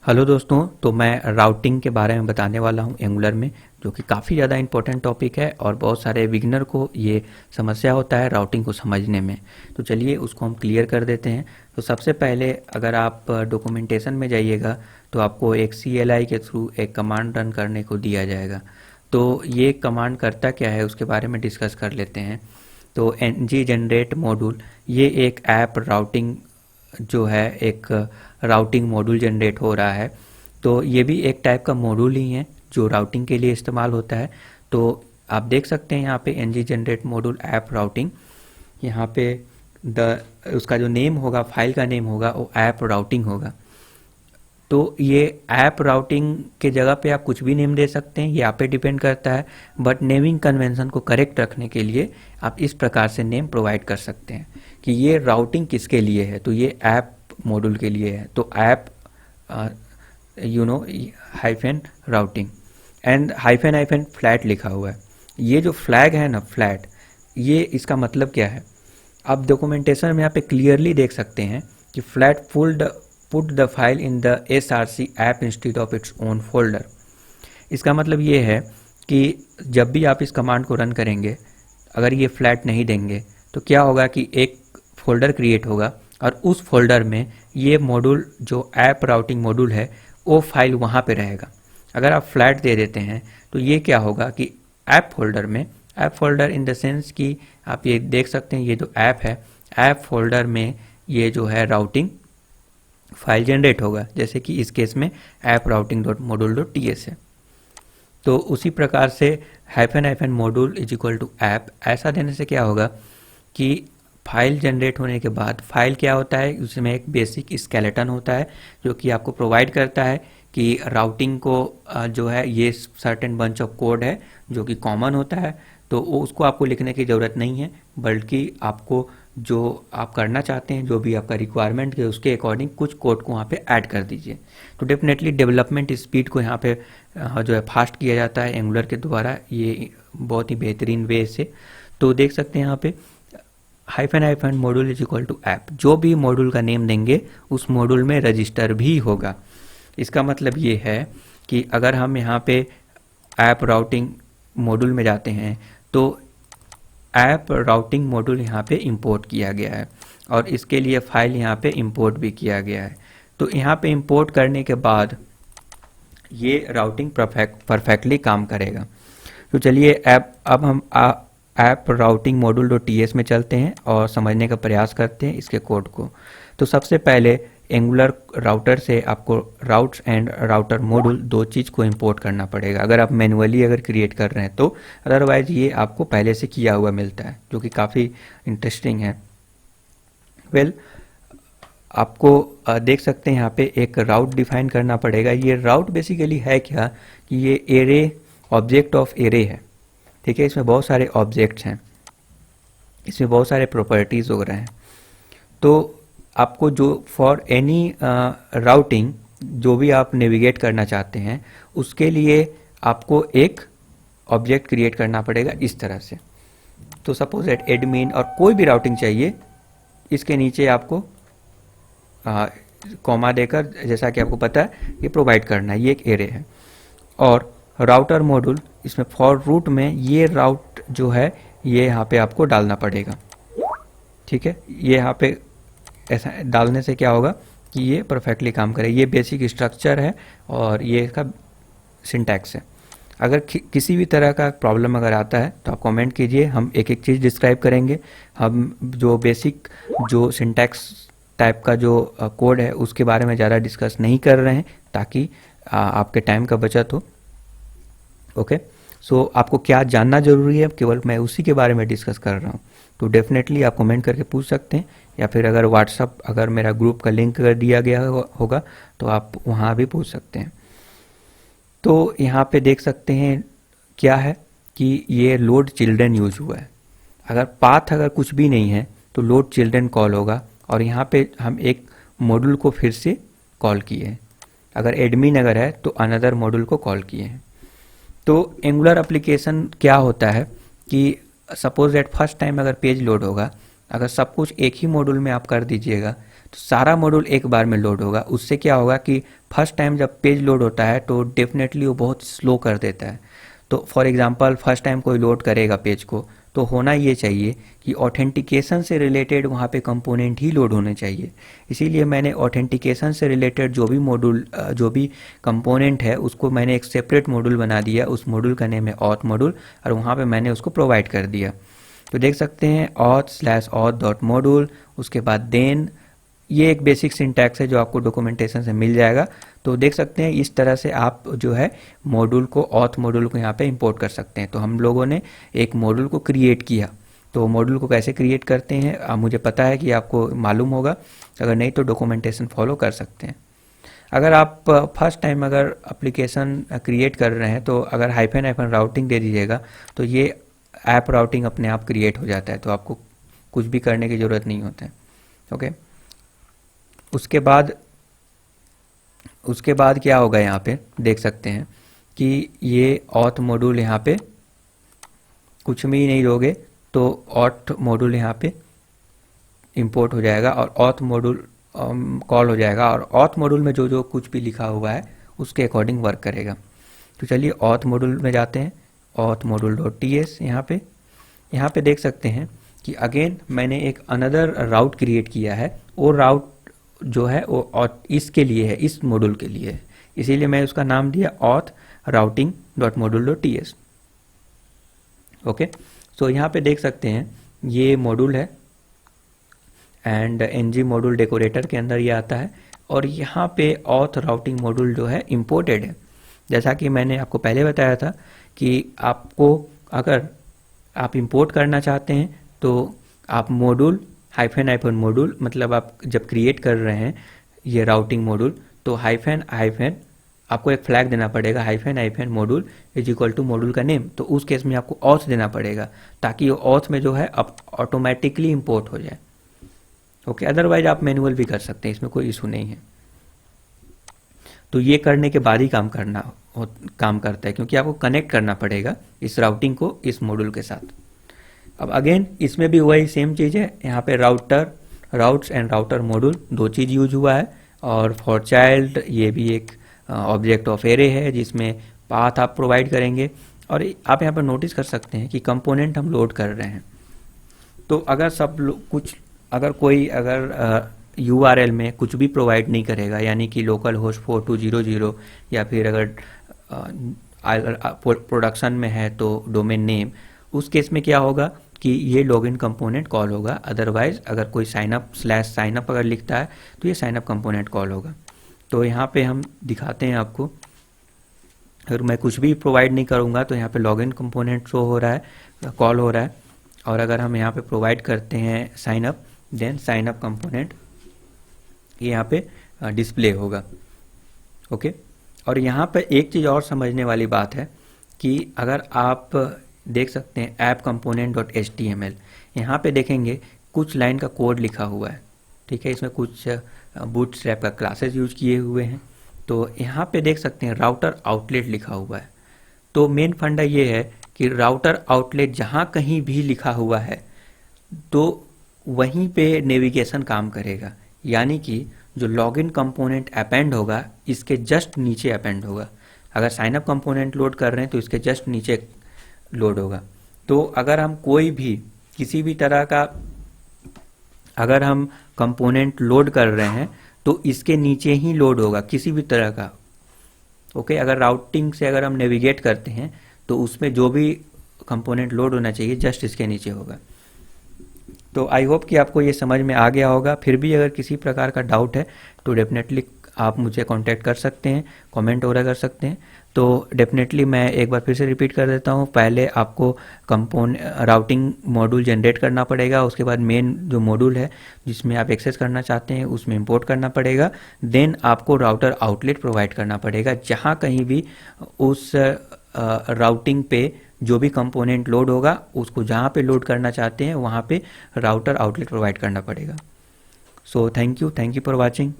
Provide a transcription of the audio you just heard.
Hello दोस्तों, तो मैं राउटिंग के बारे में बताने वाला हूं एंगुलर में, जो कि काफ़ी ज़्यादा इंपॉर्टेंट टॉपिक है और बहुत सारे बिगिनर को ये समस्या होता है राउटिंग को समझने में। तो चलिए उसको हम क्लियर कर देते हैं। तो सबसे पहले अगर आप डॉक्यूमेंटेशन में जाइएगा तो आपको एक CLI के थ्रू एक कमांड रन करने को दिया जाएगा। तो ये कमांड करता क्या है उसके बारे में डिस्कस कर लेते हैं। तो ng जनरेट मॉड्यूल ये एक ऐप राउटिंग जो है एक राउटिंग मॉड्यूल जनरेट हो रहा है। तो ये भी एक टाइप का मॉड्यूल ही है जो राउटिंग के लिए इस्तेमाल होता है। तो आप देख सकते हैं यहाँ पे ng generate module app routing, यहाँ पे उसका जो नेम होगा, फाइल का नेम होगा वो ऐप राउटिंग होगा। तो ये ऐप राउटिंग के जगह पे आप कुछ भी नेम दे सकते हैं, ये आप पे डिपेंड करता है। बट नेमिंग कन्वेंशन को करेक्ट रखने के लिए आप इस प्रकार से नेम प्रोवाइड कर सकते हैं कि ये राउटिंग किसके लिए है, तो ये ऐप मॉड्यूल के लिए है। तो app hyphen routing and hyphen hyphen flat लिखा हुआ है। ये जो फ्लैग है ना, फ्लैट, ये इसका मतलब क्या है आप डॉक्यूमेंटेशन में यहाँ पे क्लियरली देख सकते हैं कि flat put the file in the src app instead of its own folder. इसका मतलब ये है कि जब भी आप इस कमांड को रन करेंगे, अगर ये फ्लैट नहीं देंगे तो क्या होगा कि एक फोल्डर क्रिएट होगा और उस फोल्डर में ये मॉड्यूल जो ऐप राउटिंग मॉड्यूल है वो फाइल वहाँ पे रहेगा। अगर आप फ्लैट दे देते हैं तो ये क्या होगा कि ऐप फोल्डर में, app folder in the sense कि आप ये देख सकते हैं ये जो ऐप है, ऐप फोल्डर में ये जो है राउटिंग फाइल जनरेट होगा, जैसे कि इस केस में app routing dot module dot ts है। तो उसी प्रकार से hyphen hyphen module is equal to app ऐसा देने से क्या होगा कि फाइल जनरेट होने के बाद फाइल क्या होता है, उसमें एक बेसिक स्केलेटन होता है जो कि आपको प्रोवाइड करता है कि राउटिंग को जो है ये सर्टेन बंच ऑफ कोड है जो कि कॉमन होता है। तो उसको आपको लिखने की ज़रूरत नहीं है, बल्कि आपको जो आप करना चाहते हैं, जो भी आपका रिक्वायरमेंट है उसके अकॉर्डिंग कुछ कोड को वहाँ पे ऐड कर दीजिए। तो डेफिनेटली डेवलपमेंट स्पीड को यहाँ पे जो है फास्ट किया जाता है एंगुलर के द्वारा, ये बहुत ही बेहतरीन वे से। तो देख सकते हैं यहाँ पे hyphen hyphen module is equal to app, जो भी मॉड्यूल का नेम देंगे उस मॉड्यूल में रजिस्टर भी होगा। इसका मतलब ये है कि अगर हम यहाँ पे ऐप राउटिंग मॉड्यूल में जाते हैं तो ऐप राउटिंग मॉड्यूल यहाँ पे इंपोर्ट किया गया है और इसके लिए फाइल यहाँ पे इंपोर्ट भी किया गया है। तो यहाँ पे इंपोर्ट करने के बाद ये राउटिंग परफेक्टली काम करेगा। तो चलिए अब हम app routing module dot ts में चलते हैं और समझने का प्रयास करते हैं इसके कोड को। तो सबसे पहले एंगुलर राउटर से आपको राउट्स एंड राउटर मॉड्यूल दो चीज़ को इंपोर्ट करना पड़ेगा अगर आप मैनुअली अगर क्रिएट कर रहे हैं तो। अदरवाइज ये आपको पहले से किया हुआ मिलता है, जो कि काफ़ी इंटरेस्टिंग है। आपको देख सकते हैं यहाँ पे एक राउट डिफाइन करना पड़ेगा। ये राउट बेसिकली है क्या कि ये एरे, ऑब्जेक्ट ऑफ एरे है, ठीक है। इसमें बहुत सारे ऑब्जेक्ट्स हैं, इसमें बहुत सारे प्रॉपर्टीज़ वगैरह हैं। तो आपको जो फॉर एनी राउटिंग जो भी आप नेविगेट करना चाहते हैं उसके लिए आपको एक ऑब्जेक्ट क्रिएट करना पड़ेगा इस तरह से। तो सपोज एट एडमिन और कोई भी राउटिंग चाहिए, इसके नीचे आपको कॉमा देकर, जैसा कि आपको पता है, ये प्रोवाइड करना है। ये एक एरे है। और राउटर मॉड्यूल, इसमें फॉर रूट में ये राउट जो है ये यहाँ पे आपको डालना पड़ेगा, ठीक है। ये यहाँ पे ऐसा डालने से क्या होगा कि ये परफेक्टली काम करे। ये बेसिक स्ट्रक्चर है और ये इसका सिंटैक्स है। अगर किसी भी तरह का प्रॉब्लम अगर आता है तो आप कमेंट कीजिए, हम एक एक चीज़ डिस्क्राइब करेंगे। हम जो बेसिक जो सिंटैक्स टाइप का जो कोड है उसके बारे में ज़्यादा डिस्कस नहीं कर रहे हैं ताकि आपके टाइम का बचत हो। ओके, सो आपको क्या जानना ज़रूरी है, केवल मैं उसी के बारे में डिस्कस कर रहा हूँ। तो डेफिनेटली आप कमेंट करके पूछ सकते हैं, या फिर अगर व्हाट्सअप, अगर मेरा ग्रुप का लिंक अगर दिया गया होगा तो आप वहाँ भी पूछ सकते हैं। तो यहाँ पे देख सकते हैं क्या है कि ये लोड चिल्ड्रन यूज हुआ है। अगर पाथ अगर कुछ भी नहीं है तो लोड चिल्ड्रन कॉल होगा और यहाँ पे हम एक मॉड्यूल को फिर से कॉल किए हैं। अगर एडमिन अगर है तो अनदर मॉड्यूल को कॉल किए हैं। तो एंगुलर एप्लीकेशन क्या होता है कि सपोज एट फर्स्ट टाइम अगर पेज लोड होगा, अगर सब कुछ एक ही मॉड्यूल में आप कर दीजिएगा तो सारा मॉड्यूल एक बार में लोड होगा। उससे क्या होगा कि फर्स्ट टाइम जब पेज लोड होता है तो डेफिनेटली वो बहुत स्लो कर देता है। तो फॉर एग्जांपल फर्स्ट टाइम कोई लोड करेगा पेज को, तो होना ये चाहिए कि ऑथेंटिकेशन से रिलेटेड वहाँ पे कंपोनेंट ही लोड होने चाहिए। इसीलिए मैंने ऑथेंटिकेशन से रिलेटेड जो भी मॉड्यूल जो भी कंपोनेंट है उसको मैंने एक सेपरेट मॉड्यूल बना दिया। उस मॉड्यूल का नेम है ऑथ मॉड्यूल और वहाँ पे मैंने उसको प्रोवाइड कर दिया। तो देख सकते हैं auth/auth.module, उसके बाद देन, ये एक बेसिक सिंटैक्स है जो आपको डॉक्यूमेंटेशन से मिल जाएगा। तो देख सकते हैं इस तरह से आप जो है मॉड्यूल को, ऑथ मॉड्यूल को यहाँ पे इंपोर्ट कर सकते हैं। तो हम लोगों ने एक मॉड्यूल को क्रिएट किया। तो मॉड्यूल को कैसे क्रिएट करते हैं मुझे पता है कि आपको मालूम होगा, अगर नहीं तो डॉक्यूमेंटेशन फॉलो कर सकते हैं। अगर आप फर्स्ट टाइम अगर एप्लीकेशन क्रिएट कर रहे हैं तो अगर हाइफन राउटिंग दे दीजिएगा तो ये ऐप राउटिंग अपने आप क्रिएट हो जाता है, तो आपको कुछ भी करने की ज़रूरत नहीं होता है। ओके, उसके बाद क्या होगा, यहाँ पे देख सकते हैं कि ये ऑथ मॉड्यूल यहाँ पे कुछ भी नहीं दोगे तो ऑथ मॉड्यूल यहाँ पे इंपोर्ट हो जाएगा और ऑथ मॉड्यूल कॉल हो जाएगा और ऑथ मॉड्यूल में जो जो कुछ भी लिखा हुआ है उसके अकॉर्डिंग वर्क करेगा। तो चलिए ऑथ मॉड्यूल में जाते हैं, ऑथ मॉड्यूल.ts। यहाँ पे देख सकते हैं कि अगेन मैंने एक अनदर राउट क्रिएट किया है। वो राउट जो है वो इसके लिए है, इस मॉड्यूल के लिए है, इसीलिए मैं उसका नाम दिया ऑथ routing.module.ts। ओके, सो यहाँ पे देख सकते हैं ये मॉड्यूल है एंड ng मॉड्यूल डेकोरेटर के अंदर ये आता है और यहाँ पे ऑथ राउटिंग मॉड्यूल जो है इम्पोर्टेड है। जैसा कि मैंने आपको पहले बताया था कि आपको अगर आप इंपोर्ट करना चाहते हैं तो आप मॉड्यूल हाइफन मॉड्यूल, मतलब आप जब क्रिएट कर रहे हैं ये राउटिंग मॉड्यूल तो हाइफन आपको एक फ्लैग देना पड़ेगा, hyphen module is equal to module का नेम। तो उस केस में आपको ऑथ देना पड़ेगा ताकि वो ऑथ में जो है अब ऑटोमेटिकली इंपोर्ट हो जाए। ओके, अदरवाइज आप मैनुअल भी कर सकते हैं, इसमें कोई इशू नहीं है। तो ये करने के बाद ही काम करता है क्योंकि आपको कनेक्ट करना पड़ेगा इस राउटिंग को इस मॉड्यूल के साथ। अब अगेन इसमें भी वही सेम चीज़ है, यहाँ पे राउट्स एंड राउटर मॉड्यूल दो चीज़ यूज हुआ है और फॉर चाइल्ड ये भी एक ऑब्जेक्ट ऑफ एरे है जिसमें पाथ आप प्रोवाइड करेंगे। और आप यहाँ पर नोटिस कर सकते हैं कि कंपोनेंट हम लोड कर रहे हैं। तो अगर कोई URL में कुछ भी प्रोवाइड नहीं करेगा, यानी कि लोकल होस्ट 4200 या फिर अगर प्रोडक्शन में है तो डोमेन नेम, उस केस में क्या होगा कि ये लॉगिन कंपोनेंट कॉल होगा। अदरवाइज अगर कोई साइनअप अगर लिखता है तो ये साइनअप कंपोनेंट कॉल होगा। तो यहाँ पे हम दिखाते हैं आपको, अगर मैं कुछ भी प्रोवाइड नहीं करूँगा तो यहाँ पे लॉगिन कंपोनेंट शो हो रहा है, कॉल हो रहा है। और अगर हम यहाँ पे प्रोवाइड करते हैं साइनअप, देन साइनअप कंपोनेंट ये यहाँ पे डिस्प्ले होगा। ओके, और यहाँ पे एक चीज़ और समझने वाली बात है कि अगर आप देख सकते हैं ऐप component.html, यहाँ पे देखेंगे कुछ लाइन का कोड लिखा हुआ है, ठीक है। इसमें कुछ बूटस्ट्रैप का क्लासेस यूज किए हुए हैं। तो यहाँ पे देख सकते हैं राउटर आउटलेट लिखा हुआ है। तो मेन फंडा ये है कि राउटर आउटलेट जहाँ कहीं भी लिखा हुआ है तो वहीं पे नेविगेशन काम करेगा, यानी कि जो लॉगिन कंपोनेंट अपेंड होगा इसके जस्ट नीचे अपेंड होगा। अगर साइनअप कंपोनेंट लोड कर रहे हैं तो इसके जस्ट नीचे लोड होगा। तो अगर हम कोई भी किसी भी तरह का अगर हम कंपोनेंट लोड कर रहे हैं तो इसके नीचे ही लोड होगा किसी भी तरह का। ओके, अगर राउटिंग से अगर हम नेविगेट करते हैं तो उसमें जो भी कंपोनेंट लोड होना चाहिए जस्ट इसके नीचे होगा। तो आई होप कि आपको ये समझ में आ गया होगा। फिर भी अगर किसी प्रकार का डाउट है तो डेफिनेटली आप मुझे कांटेक्ट कर सकते हैं, कमेंट वगैरह कर सकते हैं। तो डेफिनेटली मैं एक बार फिर से रिपीट कर देता हूँ, पहले आपको राउटिंग मॉड्यूल जनरेट करना पड़ेगा, उसके बाद मेन जो मॉड्यूल है जिसमें आप एक्सेस करना चाहते हैं उसमें इंपोर्ट करना पड़ेगा। देन आपको राउटर आउटलेट प्रोवाइड करना पड़ेगा, जहाँ कहीं भी उस राउटिंग पे जो भी कंपोनेंट लोड होगा उसको जहाँ पे लोड करना चाहते हैं वहाँ पे राउटर आउटलेट प्रोवाइड करना पड़ेगा। So thank you for watching.